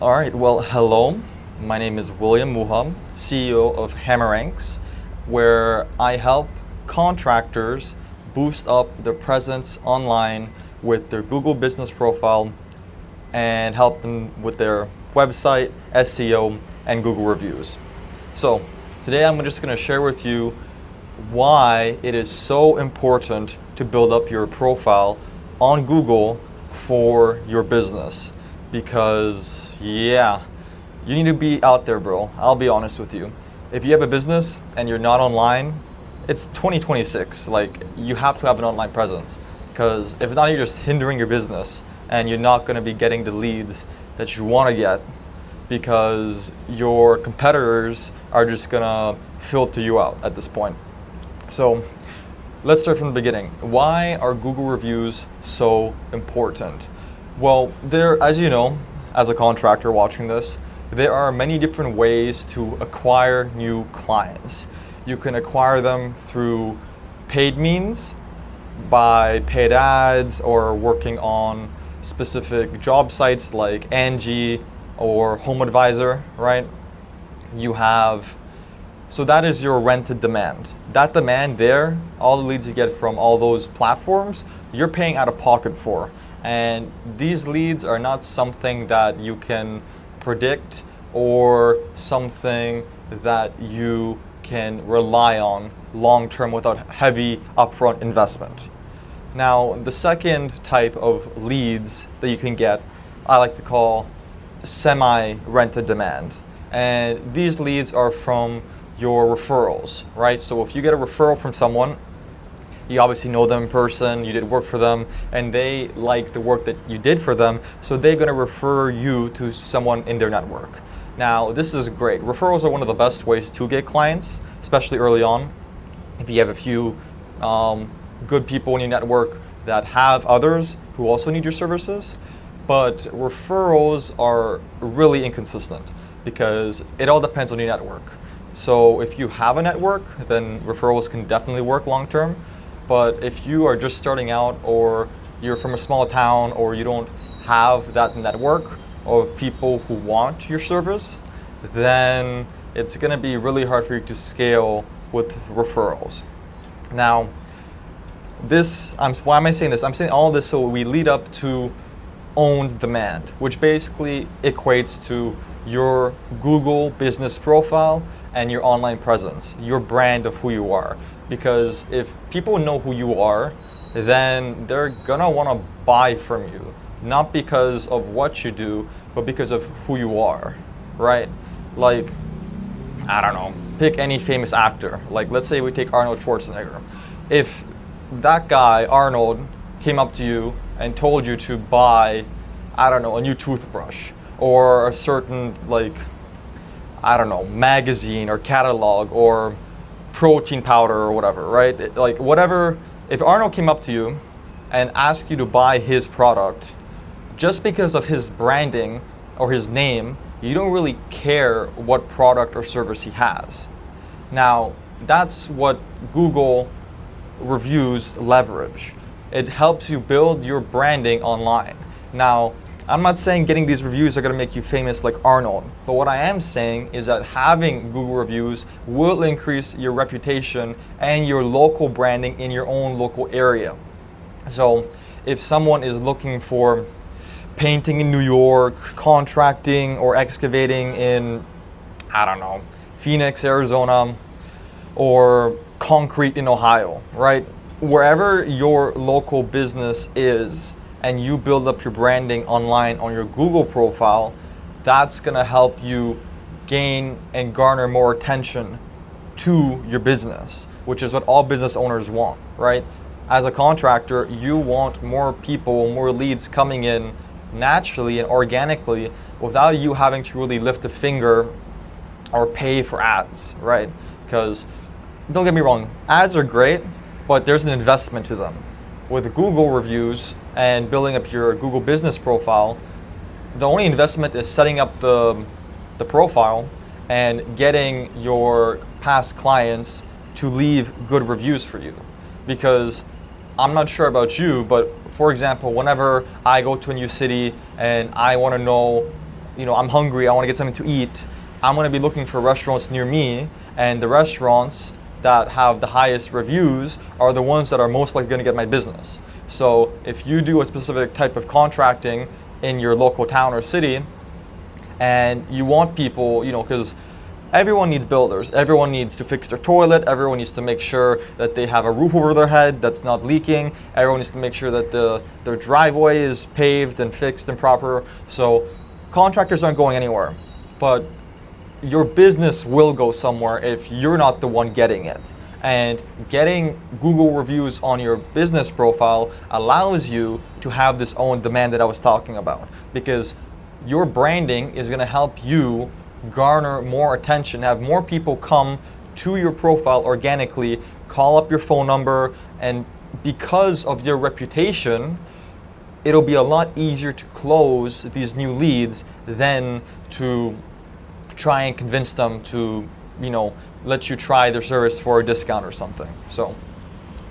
All right, well, hello. My name is William Muham, CEO of Hammeranks, where I help contractors boost up their presence online with their Google business profile and help them with their website, SEO, and Google reviews. So today I'm just going to share with you why it is so important to build up your profile on Google for your business. Because yeah, you need to be out there, bro. I'll be honest with you. If you have a business and you're not online, it's 2026. Like, you have to have an online presence, because if not, you're just hindering your business and you're not going to be getting the leads that you want to get, because your competitors are just going to filter you out at this point. So let's start from the beginning. Why are Google reviews so important? Well, as you know, as a contractor watching this, there are many different ways to acquire new clients. You can acquire them through paid means, by paid ads, or working on specific job sites like Angi or Home Advisor, right? So that is your rented demand. That demand there, all the leads you get from all those platforms, you're paying out of pocket for. And these leads are not something that you can predict or something that you can rely on long term without heavy upfront investment. Now, the second type of leads that you can get, I like to call semi-rented demand. And these leads are from your referrals, right? So if you get a referral from someone, you obviously know them in person, you did work for them, and they like the work that you did for them, so they're going to refer you to someone in their network. Now, this is great. Referrals are one of the best ways to get clients, especially early on. If you have a few good people in your network that have others who also need your services. But referrals are really inconsistent because it all depends on your network. So if you have a network, then referrals can definitely work long term. But if you are just starting out, or you're from a small town, or you don't have that network of people who want your service, then it's going to be really hard for you to scale with referrals. Now, why am I saying this? I'm saying all this so we lead up to owned demand, which basically equates to your Google business profile and your online presence, your brand of who you are. Because if people know who you are, then they're gonna wanna buy from you, not because of what you do, but because of who you are, right? Like, I don't know, pick any famous actor. Like, let's say we take Arnold Schwarzenegger. If that guy, Arnold, came up to you and told you to buy, I don't know, a new toothbrush, or a certain, like, I don't know, magazine or catalog, or protein powder or whatever, right? Like, whatever, if Arnold came up to you and asked you to buy his product, just because of his branding or his name, you don't really care what product or service he has. Now, that's what Google reviews leverage. It helps you build your branding online. Now, I'm not saying getting these reviews are going to make you famous like Arnold, but what I am saying is that having Google reviews will increase your reputation and your local branding in your own local area. So if someone is looking for painting in New York, contracting or excavating in, I don't know, Phoenix, Arizona, or concrete in Ohio, right? Wherever your local business is, and you build up your branding online on your Google profile, that's gonna help you gain and garner more attention to your business, which is what all business owners want, right? As a contractor, you want more people, more leads coming in naturally and organically without you having to really lift a finger or pay for ads, right? Because don't get me wrong, ads are great, but there's an investment to them. With Google reviews and building up your Google business profile, the only investment is setting up the profile and getting your past clients to leave good reviews for you. Because I'm not sure about you, but for example, whenever I go to a new city and I want to know, I'm hungry, I want to get something to eat, I'm going to be looking for restaurants near me, and the restaurants that have the highest reviews are the ones that are most likely going to get my business. So if you do a specific type of contracting in your local town or city, and you want people, because everyone needs builders, everyone needs to fix their toilet, everyone needs to make sure that they have a roof over their head that's not leaking, everyone needs to make sure that their driveway is paved and fixed and proper. So contractors aren't going anywhere, but your business will go somewhere if you're not the one getting it. And getting Google reviews on your business profile allows you to have this own demand that I was talking about, because your branding is going to help you garner more attention, have more people come to your profile organically, call up your phone number, and because of your reputation, it'll be a lot easier to close these new leads than to try and convince them to, let you try their service for a discount or something. So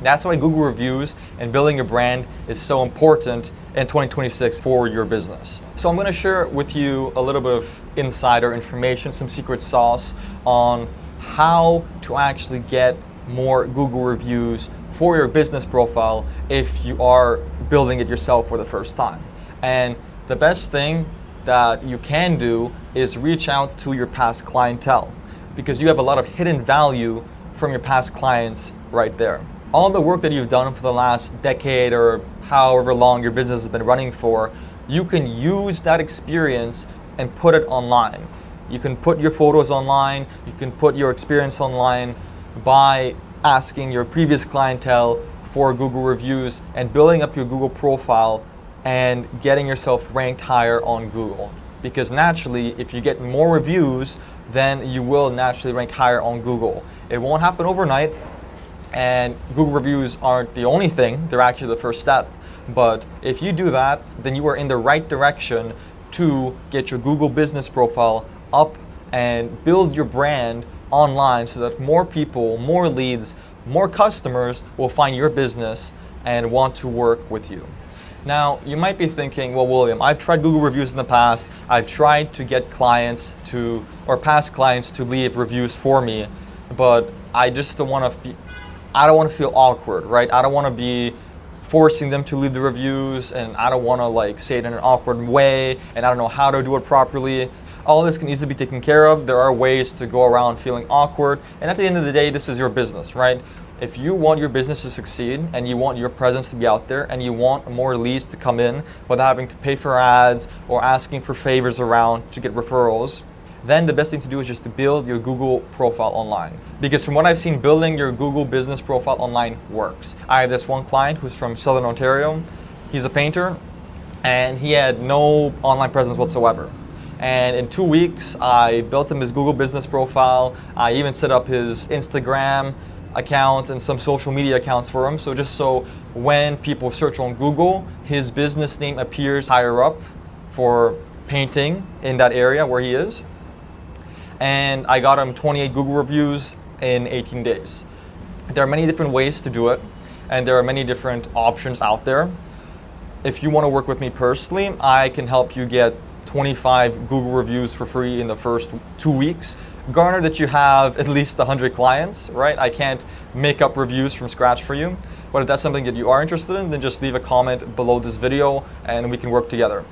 that's why Google reviews and building your brand is so important in 2026 for your business. So I'm going to share with you a little bit of insider information, some secret sauce on how to actually get more Google reviews for your business profile if you are building it yourself for the first time. And the best thing that you can do is reach out to your past clientele, because you have a lot of hidden value from your past clients right there. All the work that you've done for the last decade or however long your business has been running for, you can use that experience and put it online. You can put your photos online, you can put your experience online by asking your previous clientele for Google reviews and building up your Google profile and getting yourself ranked higher on Google. Because naturally, if you get more reviews, then you will naturally rank higher on Google. It won't happen overnight, and Google reviews aren't the only thing, they're actually the first step. But if you do that, then you are in the right direction to get your Google business profile up and build your brand online so that more people, more leads, more customers will find your business and want to work with you. Now, you might be thinking, well, William, I've tried Google reviews in the past. I've tried to get clients or past clients to leave reviews for me, but I just don't want to feel awkward, right? I don't want to be forcing them to leave the reviews, and I don't want to say it in an awkward way, and I don't know how to do it properly. All this can easily be taken care of. There are ways to go around feeling awkward, and at the end of the day, this is your business, right? If you want your business to succeed and you want your presence to be out there and you want more leads to come in without having to pay for ads or asking for favors around to get referrals, then the best thing to do is just to build your Google profile online. Because from what I've seen, building your Google business profile online works. I have this one client who's from Southern Ontario. He's a painter and he had no online presence whatsoever. And in 2 weeks, I built him his Google business profile. I even set up his Instagram account and some social media accounts for him. So when people search on Google, his business name appears higher up for painting in that area where he is. And I got him 28 Google reviews in 18 days. There are many different ways to do it, and there are many different options out there. If you want to work with me personally, I can help you get 25 Google reviews for free in the first 2 weeks. Garner that you have at least 100 clients, right? I can't make up reviews from scratch for you, but if that's something that you are interested in, then just leave a comment below this video and we can work together.